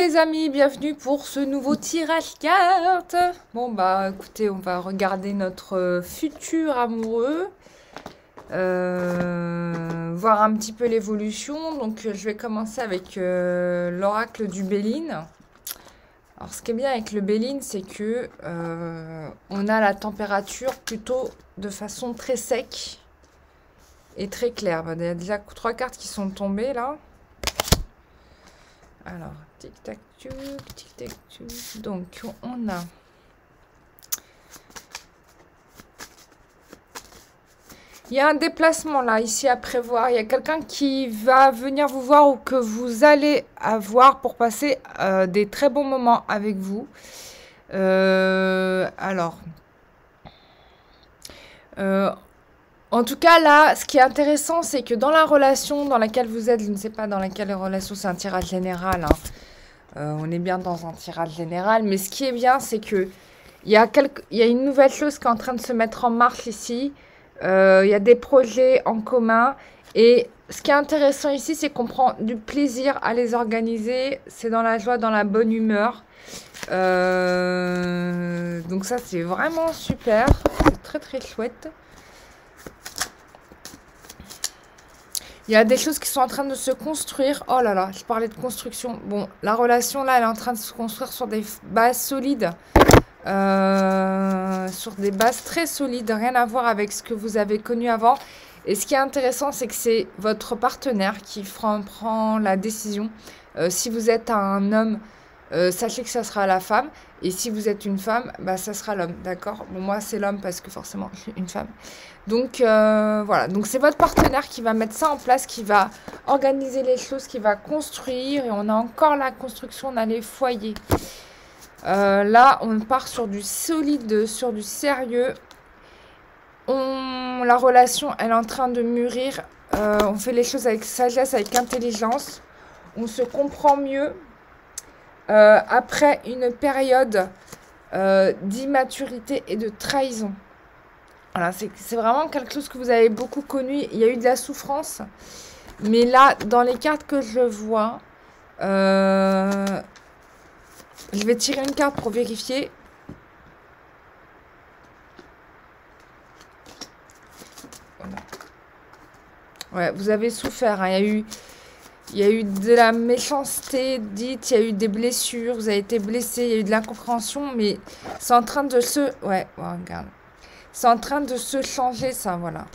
Les amis, bienvenue pour ce nouveau tirage carte. Bon bah écoutez, on va regarder notre futur amoureux, voir un petit peu l'évolution. Donc je vais commencer avec l'oracle du Béline. Alors ce qui est bien avec le Béline, c'est que on a la température plutôt de façon très sec et très claire. Il y a déjà 3 cartes qui sont tombées là. Alors, tic-tac-tuc, tic-tac-tuc. Donc, on a... Il y a un déplacement là, ici à prévoir. Il y a quelqu'un qui va venir vous voir ou que vous allez avoir pour passer des très bons moments avec vous. En tout cas, là, ce qui est intéressant, c'est que dans la relation dans laquelle vous êtes, je ne sais pas dans laquelle relation, c'est un tirage général, hein. On est bien dans un tirage général, mais ce qui est bien, c'est que il y a une nouvelle chose qui est en train de se mettre en marche ici. Il y a des projets en commun. Et ce qui est intéressant ici, c'est qu'on prend du plaisir à les organiser. C'est dans la joie, dans la bonne humeur. Donc ça, c'est vraiment super. C'est très, très chouette. Il y a des choses qui sont en train de se construire. Oh là là, je parlais de construction. Bon, la relation, là, elle est en train de se construire sur des bases solides. Sur des bases très solides. Rien à voir avec ce que vous avez connu avant. Et ce qui est intéressant, c'est que c'est votre partenaire qui prend la décision. Si vous êtes un homme, sachez que ça sera la femme. Et si vous êtes une femme, bah, ça sera l'homme. D'accord? Bon, moi, c'est l'homme parce que forcément, je suis une femme. Donc, voilà. Donc, c'est votre partenaire qui va mettre ça en place, qui va organiser les choses, qui va construire. Et on a encore la construction, on a les foyers. Là, on part sur du solide, sur du sérieux. La relation, elle est en train de mûrir. On fait les choses avec sagesse, avec intelligence. On se comprend mieux. Après une période d'immaturité et de trahison. Voilà, c'est vraiment quelque chose que vous avez beaucoup connu. Il y a eu de la souffrance. Mais là, dans les cartes que je vois, je vais tirer une carte pour vérifier. Voilà. Ouais, vous avez souffert, hein. Il y a eu de la méchanceté dite, il y a eu des blessures, vous avez été blessé, il y a eu de l'incompréhension, mais c'est en train de se... Ouais, regarde. C'est en train de se changer, ça, voilà.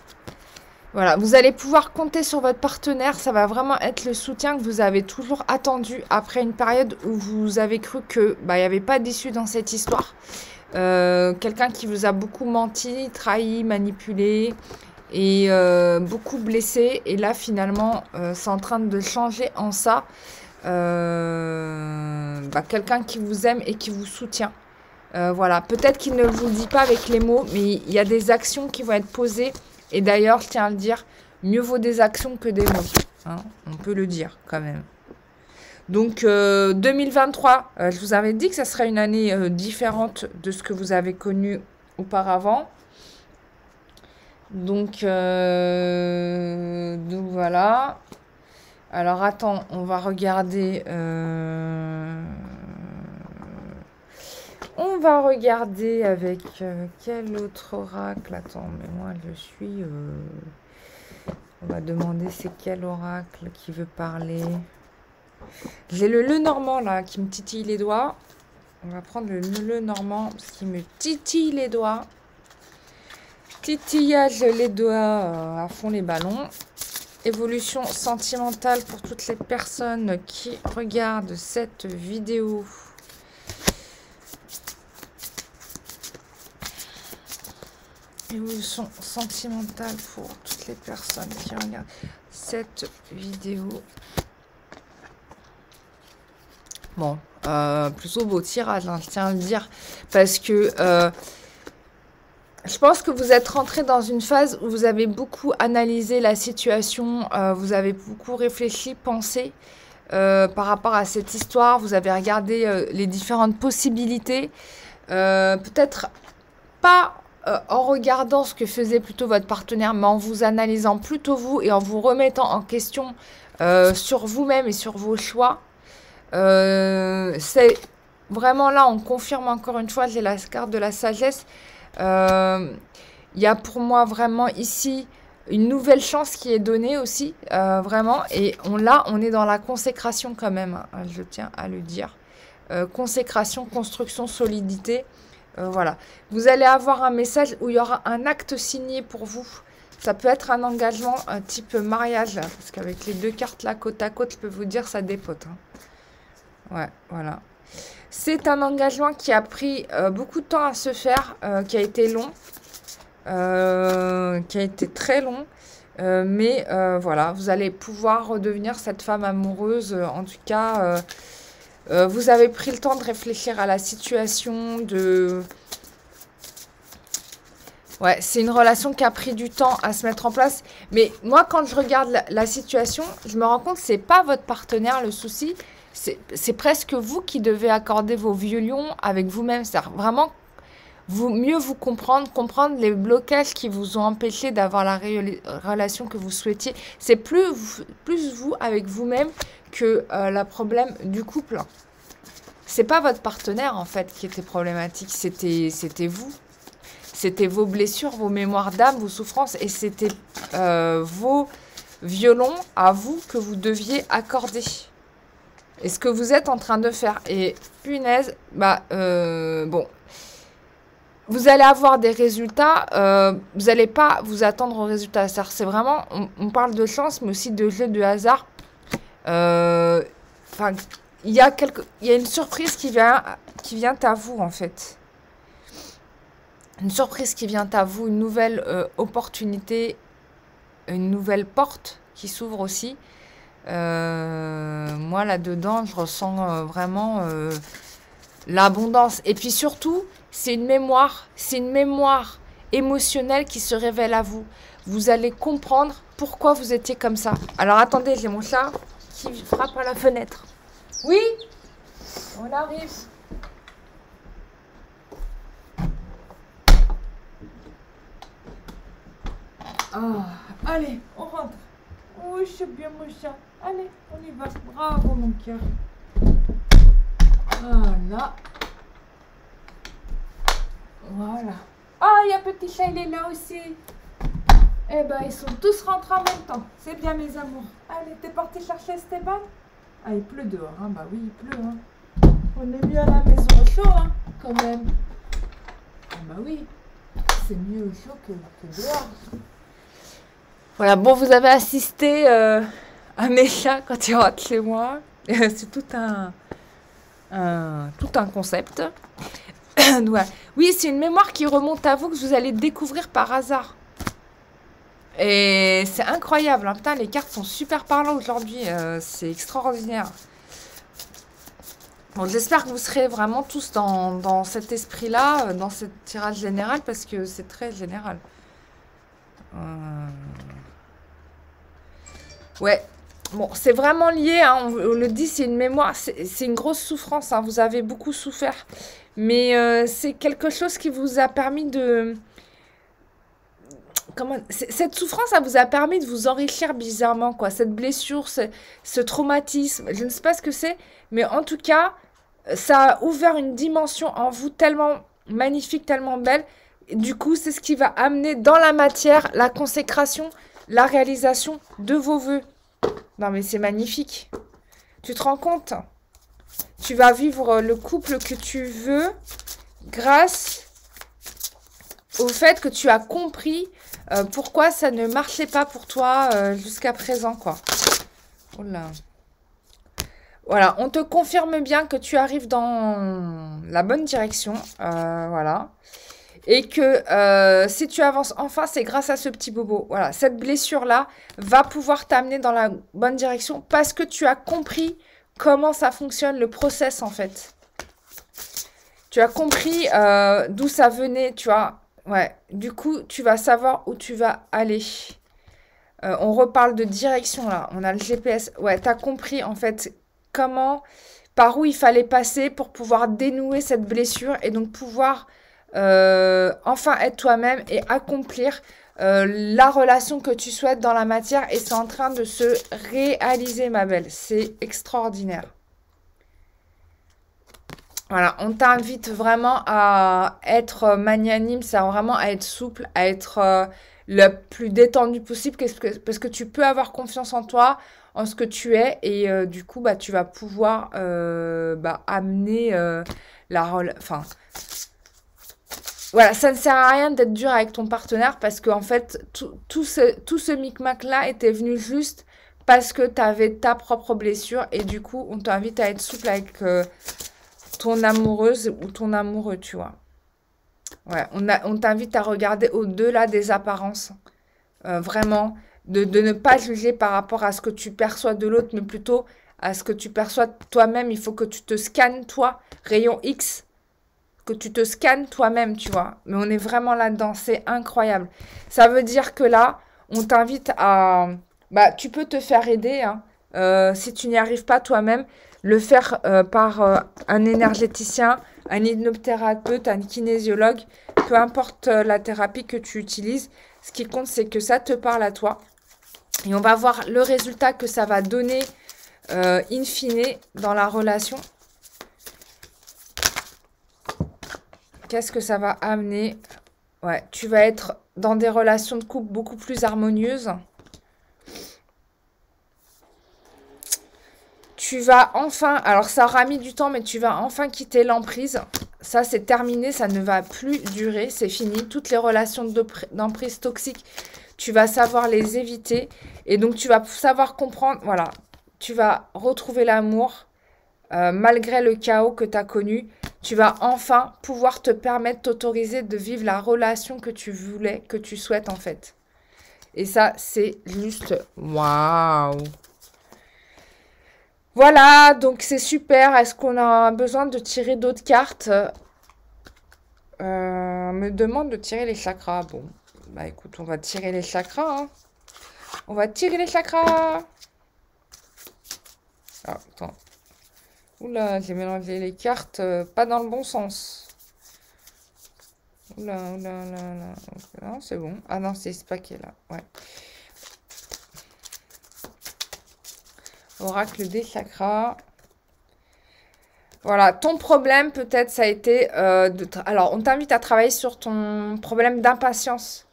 Voilà, vous allez pouvoir compter sur votre partenaire. Ça va vraiment être le soutien que vous avez toujours attendu après une période où vous avez cru que il n'y avait pas d'issue dans cette histoire. Quelqu'un qui vous a beaucoup menti, trahi, manipulé et beaucoup blessé. Et là, finalement, c'est en train de changer en ça. Quelqu'un qui vous aime et qui vous soutient. Voilà, peut-être qu'il ne vous le dit pas avec les mots, mais il y a des actions qui vont être posées. Et d'ailleurs, je tiens à le dire, mieux vaut des actions que des mots. Hein, on peut le dire quand même. Donc, 2023, je vous avais dit que ça serait une année différente de ce que vous avez connu auparavant. Donc voilà. Alors, attends, on va regarder... On va regarder avec quel autre oracle. Attends, mais moi je suis... On va demander c'est quel oracle qui veut parler. J'ai le normand là qui me titille les doigts. On va prendre le normand parce qu'il me titille les doigts. Titillage les doigts à fond les ballons. Évolution sentimentale pour toutes les personnes qui regardent cette vidéo. Évolution sentimentale pour toutes les personnes qui regardent cette vidéo. Bon, plutôt beau tirage, hein, je tiens à le dire. Parce que je pense que vous êtes rentré dans une phase où vous avez beaucoup analysé la situation. Vous avez beaucoup réfléchi, pensé par rapport à cette histoire. Vous avez regardé les différentes possibilités. Peut-être pas... en regardant ce que faisait plutôt votre partenaire, mais en vous analysant plutôt vous et en vous remettant en question sur vous-même et sur vos choix. C'est vraiment là, on confirme encore une fois, j'ai la carte de la sagesse. Il y a pour moi vraiment ici une nouvelle chance qui est donnée aussi, vraiment. Et là, on est dans la consécration quand même, hein, je tiens à le dire. Consécration, construction, solidité. Voilà. Vous allez avoir un message où il y aura un acte signé pour vous. Ça peut être un engagement type mariage, là, parce qu'avec les deux cartes là, côte à côte, je peux vous dire, ça dépote. Hein. Ouais, voilà. C'est un engagement qui a pris beaucoup de temps à se faire, qui a été long, qui a été très long. Mais voilà, vous allez pouvoir redevenir cette femme amoureuse. En tout cas, vous avez pris le temps de réfléchir à la situation, Ouais, c'est une relation qui a pris du temps à se mettre en place. Mais moi, quand je regarde la situation, je me rends compte que c'est pas votre partenaire le souci. C'est presque vous qui devez accorder vos violons avec vous-même. C'est-à-dire vraiment mieux vous comprendre les blocages qui vous ont empêché d'avoir la relation que vous souhaitiez. C'est plus vous avec vous-même que le problème du couple. C'est pas votre partenaire en fait qui était problématique, c'était vous. C'était vos blessures, vos mémoires d'âme, vos souffrances, et c'était vos violons à vous que vous deviez accorder. Et ce que vous êtes en train de faire. Et punaise, bon, vous allez avoir des résultats, vous n'allez pas vous attendre aux résultats. C'est vraiment, on parle de chance, mais aussi de jeu de hasard. Enfin, il y a une surprise qui vient à vous, en fait. Une surprise qui vient à vous, une nouvelle opportunité, une nouvelle porte qui s'ouvre aussi. Moi, là-dedans, je ressens vraiment l'abondance. Et puis surtout, c'est une mémoire émotionnelle qui se révèle à vous. Vous allez comprendre pourquoi vous étiez comme ça. Alors attendez, j'ai mon chat qui frappe à la fenêtre. Oui, on arrive. Ah, allez, on rentre. Oui, c'est bien mon chat. Allez, on y va. Bravo mon cœur. Voilà. Voilà. Ah, il y a petit chat, il est là aussi. Eh ben, ils sont tous rentrés en même temps. C'est bien mes amours. Allez, t'es parti chercher Esteban? Ah, il pleut dehors, hein. Bah oui, il pleut, hein. On est mieux à la maison au chaud, hein, quand même. Ah bah oui, c'est mieux au chaud que dehors. Voilà, bon, vous avez assisté à mes chats quand ils rentrent chez moi. C'est tout un concept. Ouais. Oui, c'est une mémoire qui remonte à vous que vous allez découvrir par hasard. Et c'est incroyable. Hein. Putain, les cartes sont super parlantes aujourd'hui. C'est extraordinaire. Bon, j'espère que vous serez vraiment tous dans cet esprit-là, dans ce tirage général, parce que c'est très général. Ouais. Bon, c'est vraiment lié, hein, on le dit, c'est une mémoire, c'est une grosse souffrance, hein, vous avez beaucoup souffert. Mais c'est quelque chose qui vous a permis de... Cette souffrance, ça vous a permis de vous enrichir bizarrement, quoi. Cette blessure, ce traumatisme, je ne sais pas ce que c'est, mais en tout cas, ça a ouvert une dimension en vous tellement magnifique, tellement belle. Du coup, c'est ce qui va amener dans la matière la consécration, la réalisation de vos vœux. Non, mais c'est magnifique. Tu te rends compte? Tu vas vivre le couple que tu veux grâce au fait que tu as compris pourquoi ça ne marchait pas pour toi jusqu'à présent, quoi. Oh là. Voilà, on te confirme bien que tu arrives dans la bonne direction. Voilà. Et que si tu avances enfin, c'est grâce à ce petit bobo. Voilà, cette blessure-là va pouvoir t'amener dans la bonne direction parce que tu as compris comment ça fonctionne, le process en fait. Tu as compris d'où ça venait, tu vois. Ouais, du coup, tu vas savoir où tu vas aller. On reparle de direction là, on a le GPS. Ouais, tu as compris en fait comment, par où il fallait passer pour pouvoir dénouer cette blessure et donc pouvoir... enfin être toi-même et accomplir la relation que tu souhaites dans la matière et c'est en train de se réaliser ma belle, c'est extraordinaire. Voilà, on t'invite vraiment à être magnanime, c'est vraiment à être souple, à être le plus détendu possible, parce que tu peux avoir confiance en toi, en ce que tu es, et du coup, bah, tu vas pouvoir bah, amener la rôle. Enfin, voilà, ça ne sert à rien d'être dur avec ton partenaire, parce qu'en fait, tout ce micmac-là était venu juste parce que tu avais ta propre blessure, et du coup, on t'invite à être souple avec ton amoureuse ou ton amoureux, tu vois. Ouais, on t'invite à regarder au-delà des apparences. Vraiment, de ne pas juger par rapport à ce que tu perçois de l'autre, mais plutôt à ce que tu perçois de toi-même. Il faut que tu te scannes, toi, rayon X, que tu te scannes toi-même, tu vois. Mais on est vraiment là-dedans, c'est incroyable. Ça veut dire que là, on t'invite à... Bah, tu peux te faire aider, hein. Si tu n'y arrives pas toi-même, le faire par un énergéticien, un hypnothérapeute, un kinésiologue, peu importe la thérapie que tu utilises. Ce qui compte, c'est que ça te parle à toi. Et on va voir le résultat que ça va donner in fine dans la relation. Qu'est-ce que ça va amener? Ouais, tu vas être dans des relations de couple beaucoup plus harmonieuses. Tu vas enfin, alors ça aura mis du temps, mais tu vas enfin quitter l'emprise. Ça, c'est terminé, ça ne va plus durer, c'est fini. Toutes les relations d'emprise toxique, tu vas savoir les éviter. Et donc, tu vas savoir comprendre, voilà, tu vas retrouver l'amour malgré le chaos que tu as connu. Tu vas enfin pouvoir te permettre, t'autoriser de vivre la relation que tu voulais, que tu souhaites en fait. Et ça, c'est juste waouh! Voilà, donc c'est super. Est-ce qu'on a besoin de tirer d'autres cartes? Me demande de tirer les chakras. Bon, bah écoute, on va tirer les chakras, hein. On va tirer les chakras. Ah, attends. Oula, j'ai mélangé les cartes, pas dans le bon sens. Oula, oula, oula, oula. Non, c'est bon. Ah non, c'est ce paquet-là. Ouais. Oracle des chakras. Voilà, ton problème peut-être ça a été alors on t'invite à travailler sur ton problème d'impatience,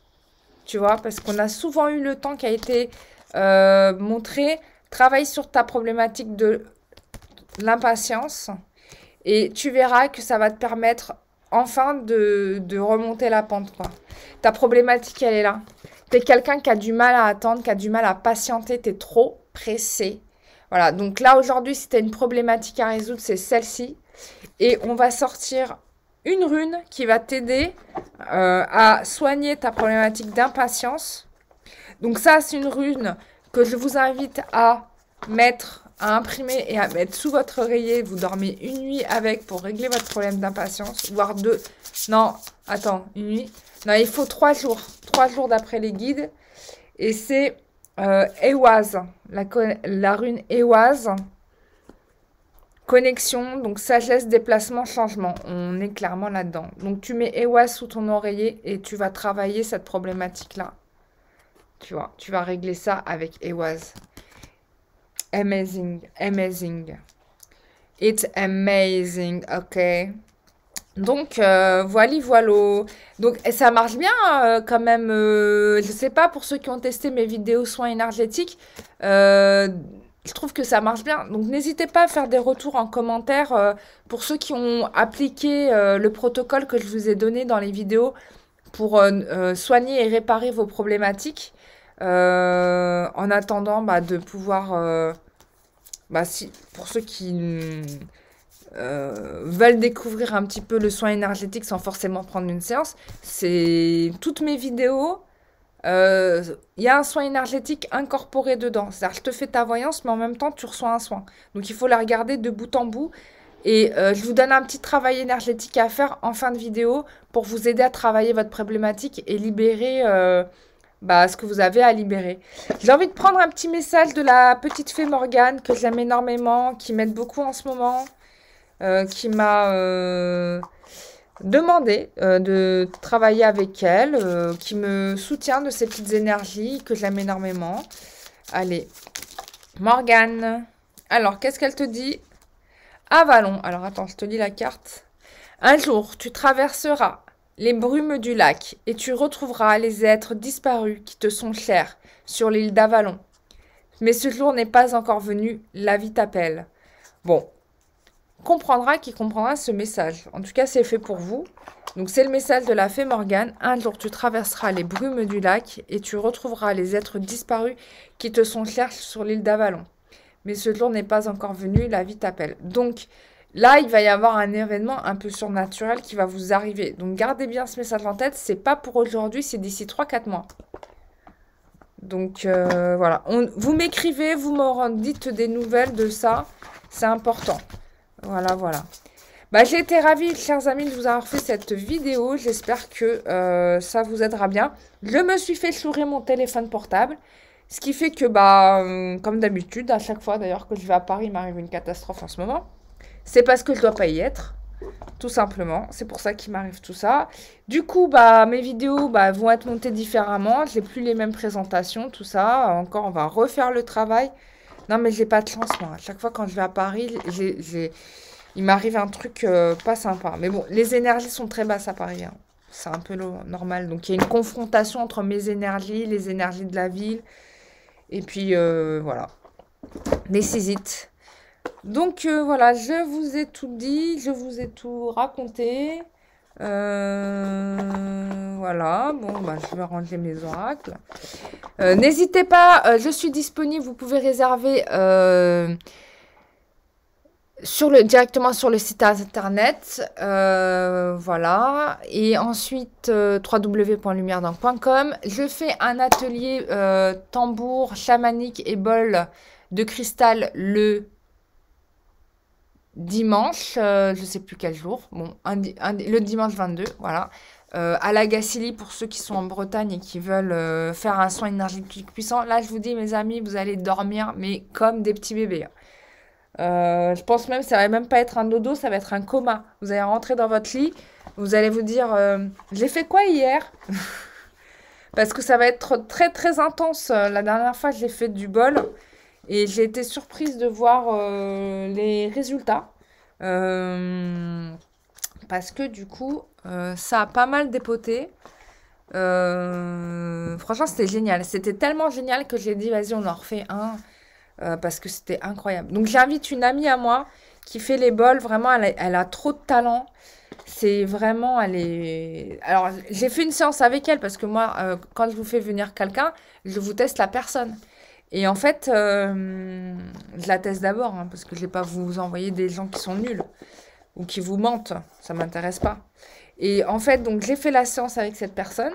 tu vois, parce qu'on a souvent eu le temps qui a été montré. Travaille sur ta problématique de l'impatience et tu verras que ça va te permettre enfin de remonter la pente, quoi. Ta problématique, elle est là. T'es quelqu'un qui a du mal à attendre, qui a du mal à patienter, t'es trop pressé. Voilà, donc là aujourd'hui, si tu as une problématique à résoudre, c'est celle-ci. Et on va sortir une rune qui va t'aider à soigner ta problématique d'impatience. Donc ça, c'est une rune que je vous invite à mettre, à imprimer et à mettre sous votre oreiller. Vous dormez une nuit avec pour régler votre problème d'impatience, voire deux. Non, attends, une nuit. Non, il faut 3 jours. 3 jours d'après les guides. Et c'est Ehwaz, la rune Ehwaz. Connexion, donc sagesse, déplacement, changement. On est clairement là-dedans. Donc tu mets Ehwaz sous ton oreiller et tu vas travailler cette problématique-là. Tu vois, tu vas régler ça avec Ehwaz. Amazing, amazing. It's amazing, ok. Donc, voilà. Donc, ça marche bien quand même. Je sais pas, pour ceux qui ont testé mes vidéos soins énergétiques, je trouve que ça marche bien. Donc, n'hésitez pas à faire des retours en commentaire pour ceux qui ont appliqué le protocole que je vous ai donné dans les vidéos pour soigner et réparer vos problématiques. En attendant bah, de pouvoir... pour ceux qui... veulent découvrir un petit peu le soin énergétique sans forcément prendre une séance, c'est toutes mes vidéos, il y a un soin énergétique incorporé dedans. C'est-à-dire, je te fais ta voyance, mais en même temps, tu reçois un soin. Donc, il faut la regarder de bout en bout. Et je vous donne un petit travail énergétique à faire en fin de vidéo pour vous aider à travailler votre problématique et libérer ce que vous avez à libérer. J'ai envie de prendre un petit message de la petite fée Morgane que j'aime énormément, qui m'aide beaucoup en ce moment. Qui m'a demandé de travailler avec elle, qui me soutient de ses petites énergies, que j'aime énormément. Allez, Morgane. Alors, qu'est-ce qu'elle te dit? Avalon. Alors, attends, je te lis la carte. Un jour, tu traverseras les brumes du lac et tu retrouveras les êtres disparus qui te sont chers sur l'île d'Avalon. Mais ce jour n'est pas encore venu, la vie t'appelle. Bon, comprendra qui comprendra ce message. En tout cas, c'est fait pour vous. Donc, c'est le message de la fée Morgane. Un jour, tu traverseras les brumes du lac et tu retrouveras les êtres disparus qui te sont chers sur l'île d'Avalon. Mais ce jour n'est pas encore venu, la vie t'appelle. Donc, là, il va y avoir un événement un peu surnaturel qui va vous arriver. Donc, gardez bien ce message en tête. C'est pas pour aujourd'hui, c'est d'ici 3-4 mois. Donc, voilà. Vous m'écrivez, vous me dites des nouvelles de ça. C'est important. Voilà, voilà. Bah, j'ai été ravie, chers amis, de vous avoir fait cette vidéo. J'espère que ça vous aidera bien. Je me suis fait chourer mon téléphone portable. Ce qui fait que, bah, comme d'habitude, à chaque fois d'ailleurs que je vais à Paris, il m'arrive une catastrophe en ce moment. C'est parce que je ne dois pas y être, tout simplement. C'est pour ça qu'il m'arrive tout ça. Du coup, bah, mes vidéos vont être montées différemment. Je n'ai plus les mêmes présentations, tout ça. Encore, on va refaire le travail. Non, mais j'ai pas de chance, moi. À chaque fois quand je vais à Paris, il m'arrive un truc pas sympa. Mais bon, les énergies sont très basses à Paris, hein. C'est un peu normal. Donc, il y a une confrontation entre mes énergies, les énergies de la ville. Et puis, voilà. Nécessite. Donc, voilà, je vous ai tout dit. Je vous ai tout raconté. Voilà. Bon, bah, je vais ranger mes oracles. N'hésitez pas, je suis disponible. Vous pouvez réserver directement sur le site internet. Voilà. Et ensuite, www.lumieredent.com. Je fais un atelier tambour chamanique et bol de cristal le dimanche. Je ne sais plus quel jour. Bon, le dimanche 22. Voilà. À la Gacilly, pour ceux qui sont en Bretagne et qui veulent faire un soin énergétique puissant. Là, je vous dis, mes amis, vous allez dormir, mais comme des petits bébés. Je pense même que ça va même pas être un dodo, ça va être un coma. Vous allez rentrer dans votre lit, vous allez vous dire j'ai fait quoi hier? Parce que ça va être très très intense. La dernière fois, j'ai fait du bol et j'ai été surprise de voir les résultats. Parce que du coup, ça a pas mal dépoté. Franchement, c'était génial. C'était tellement génial que j'ai dit vas-y, on en refait un. Parce que c'était incroyable. Donc, j'invite une amie à moi qui fait les bols. Vraiment, elle a trop de talent. C'est vraiment, elle est... Alors, j'ai fait une séance avec elle parce que moi, quand je vous fais venir quelqu'un, je vous teste la personne. Et en fait, je la teste d'abord hein, parce que je ne vais pas vous envoyer des gens qui sont nuls ou qui vous mentent. Ça ne m'intéresse pas. Et en fait, donc, j'ai fait la séance avec cette personne.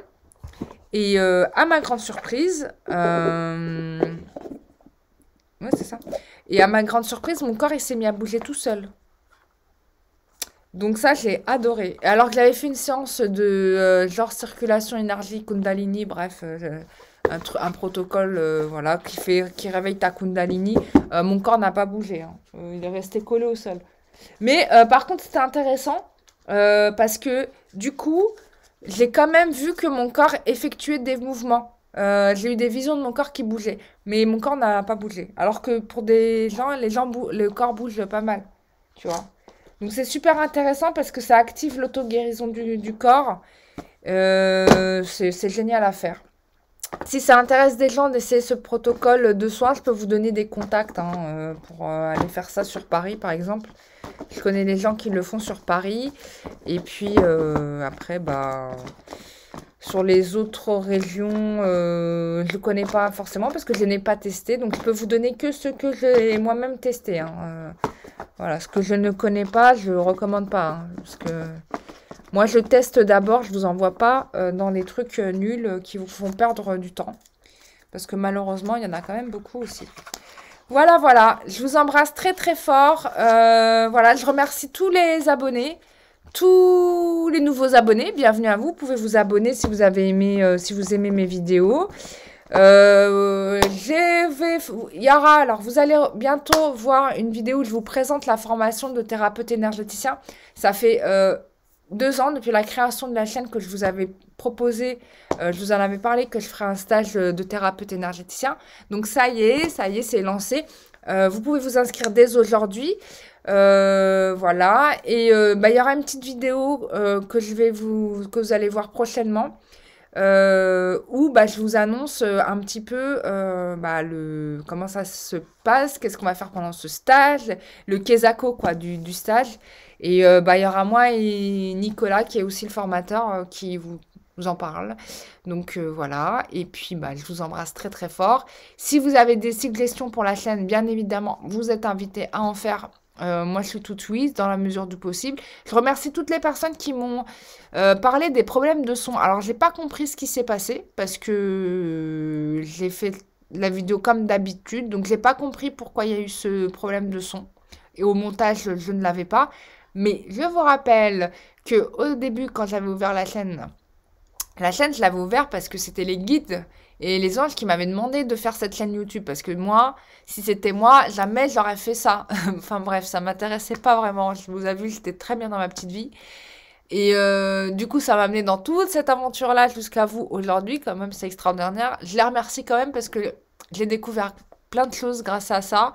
Et à ma grande surprise... Ouais, c'est ça. Et à ma grande surprise, mon corps, il s'est mis à bouger tout seul. Donc ça, j'ai adoré. Alors que j'avais fait une séance de genre circulation, énergie, Kundalini, bref, un protocole voilà, qui réveille ta Kundalini. Mon corps n'a pas bougé. Hein. Il est resté collé au sol. Mais par contre, c'était intéressant parce que du coup, j'ai quand même vu que mon corps effectuait des mouvements. J'ai eu des visions de mon corps qui bougeaient, mais mon corps n'a pas bougé. Alors que pour des gens, le corps bouge pas mal, tu vois. Donc c'est super intéressant parce que ça active l'auto-guérison du corps. C'est génial à faire. Si ça intéresse des gens d'essayer ce protocole de soins, je peux vous donner des contacts hein, pour aller faire ça sur Paris, par exemple. Je connais des gens qui le font sur Paris. Et puis après, bah... Sur les autres régions, je ne connais pas forcément parce que je n'ai pas testé. Donc, je peux vous donner que ce que j'ai moi-même testé. Hein. Voilà, ce que je ne connais pas, je ne recommande pas. Hein, parce que moi, je teste d'abord. Je ne vous envoie pas dans les trucs nuls qui vous font perdre du temps. Parce que malheureusement, il y en a quand même beaucoup aussi. Voilà, voilà. Je vous embrasse très, très fort. Voilà, je remercie tous les abonnés. Tous les nouveaux abonnés, bienvenue à vous. Vous pouvez vous abonner si vous avez aimé, si vous aimez mes vidéos. Alors, vous allez bientôt voir une vidéo où je vous présente la formation de thérapeute énergéticien. Ça fait 2 ans depuis la création de la chaîne que je vous avais proposé, je vous en avais parlé que je ferai un stage de thérapeute énergéticien. Donc ça y est, c'est lancé. Vous pouvez vous inscrire dès aujourd'hui. Voilà. Et bah, il y aura une petite vidéo que vous allez voir prochainement. Où bah, je vous annonce un petit peu bah, comment ça se passe, qu'est-ce qu'on va faire pendant ce stage, le Kesako quoi, du stage. Et bah, il y aura moi et Nicolas, qui est aussi le formateur, qui vous en parle. Donc voilà, et puis bah, je vous embrasse très très fort. Si vous avez des suggestions pour la chaîne, bien évidemment, vous êtes invités à en faire. Moi, je suis toute oui, dans la mesure du possible. Je remercie toutes les personnes qui m'ont parlé des problèmes de son. Alors, j'ai pas compris ce qui s'est passé parce que j'ai fait la vidéo comme d'habitude. Donc, j'ai pas compris pourquoi il y a eu ce problème de son. Et au montage, je ne l'avais pas. Mais je vous rappelle que au début, quand j'avais ouvert la chaîne, je l'avais ouverte parce que c'était les guides et les anges qui m'avaient demandé de faire cette chaîne YouTube. Parce que moi, si c'était moi, jamais j'aurais fait ça. Enfin bref, ça m'intéressait pas vraiment. Je vous avoue, j'étais très bien dans ma petite vie. Et du coup, ça m'a amené dans toute cette aventure-là jusqu'à vous aujourd'hui. Quand même, c'est extraordinaire. Je les remercie quand même parce que j'ai découvert plein de choses grâce à ça.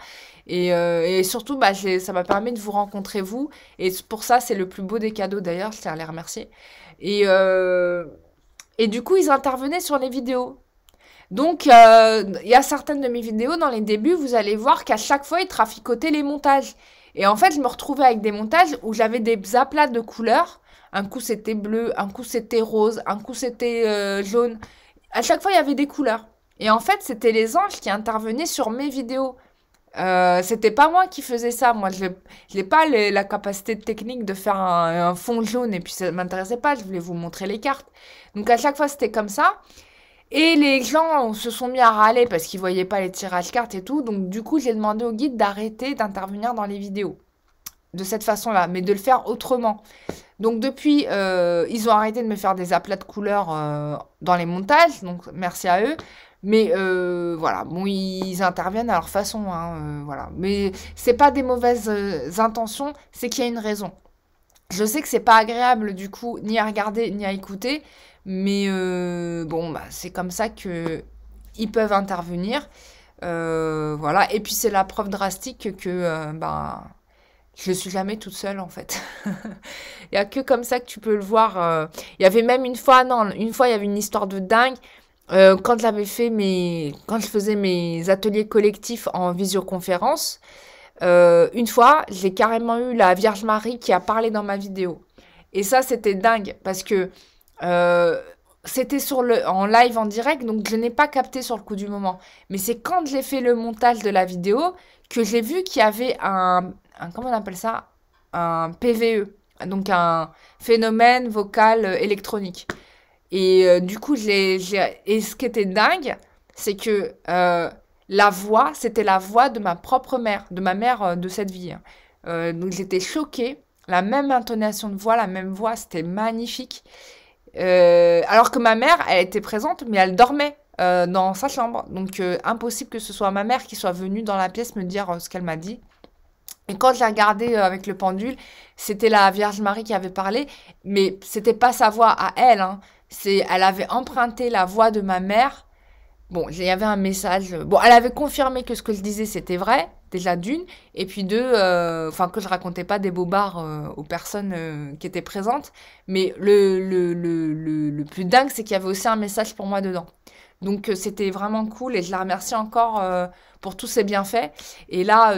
Et surtout, bah, ça m'a permis de vous rencontrer, vous. Et pour ça, c'est le plus beau des cadeaux d'ailleurs. Je tiens à les remercier. Et, euh, et du coup, ils intervenaient sur les vidéos. Donc, il y a certaines de mes vidéos, dans les débuts, vous allez voir qu'à chaque fois, ils traficotaient les montages. Et en fait, je me retrouvais avec des montages où j'avais des aplats de couleurs. Un coup, c'était bleu, un coup, c'était rose, un coup, c'était jaune. À chaque fois, il y avait des couleurs. Et en fait, c'était les anges qui intervenaient sur mes vidéos. C'était pas moi qui faisais ça. Moi, je n'ai pas la capacité technique de faire un fond jaune. Et puis, ça m'intéressait pas. Je voulais vous montrer les cartes. Donc, à chaque fois, c'était comme ça. Et les gens se sont mis à râler parce qu'ils voyaient pas les tirages cartes et tout. Donc, du coup, j'ai demandé au guide d'arrêter d'intervenir dans les vidéos. De cette façon-là, mais de le faire autrement. Donc, depuis, ils ont arrêté de me faire des aplats de couleurs dans les montages. Donc, merci à eux. Mais voilà, bon, ils interviennent à leur façon. Hein, voilà. Mais c'est pas des mauvaises intentions, c'est qu'il y a une raison. Je sais que c'est pas agréable du coup, ni à regarder, ni à écouter, mais bon, bah, c'est comme ça que ils peuvent intervenir. Voilà, et puis c'est la preuve drastique que bah, je suis jamais toute seule en fait. Il y a que comme ça que tu peux le voir. Il y avait même une fois, non, une fois il y avait une histoire de dingue. Quand je faisais mes ateliers collectifs en visioconférence, une fois, j'ai carrément eu la Vierge Marie qui a parlé dans ma vidéo. Et ça, c'était dingue parce que euh, c'était en live en direct, donc je n'ai pas capté sur le coup du moment. Mais c'est quand j'ai fait le montage de la vidéo que j'ai vu qu'il y avait comment on appelle ça? Un PVE, donc un phénomène vocal électronique. Et du coup, et ce qui était dingue, c'est que la voix, c'était la voix de ma propre mère, de ma mère de cette vie. Hein. Donc j'étais choquée. La même intonation de voix, la même voix, c'était magnifique. Alors que ma mère, elle était présente, mais elle dormait dans sa chambre. Donc impossible que ce soit ma mère qui soit venue dans la pièce me dire ce qu'elle m'a dit. Et quand j'ai regardé avec le pendule, c'était la Vierge Marie qui avait parlé, mais c'était pas sa voix à elle. Hein. Elle avait emprunté la voix de ma mère. Bon, il y avait un message. Bon, elle avait confirmé que ce que je disais c'était vrai, déjà d'une, et puis deux, enfin que je racontais pas des bobards aux personnes qui étaient présentes. Mais le plus dingue, c'est qu'il y avait aussi un message pour moi dedans. Donc c'était vraiment cool et je la remercie encore pour tous ses bienfaits. Et là,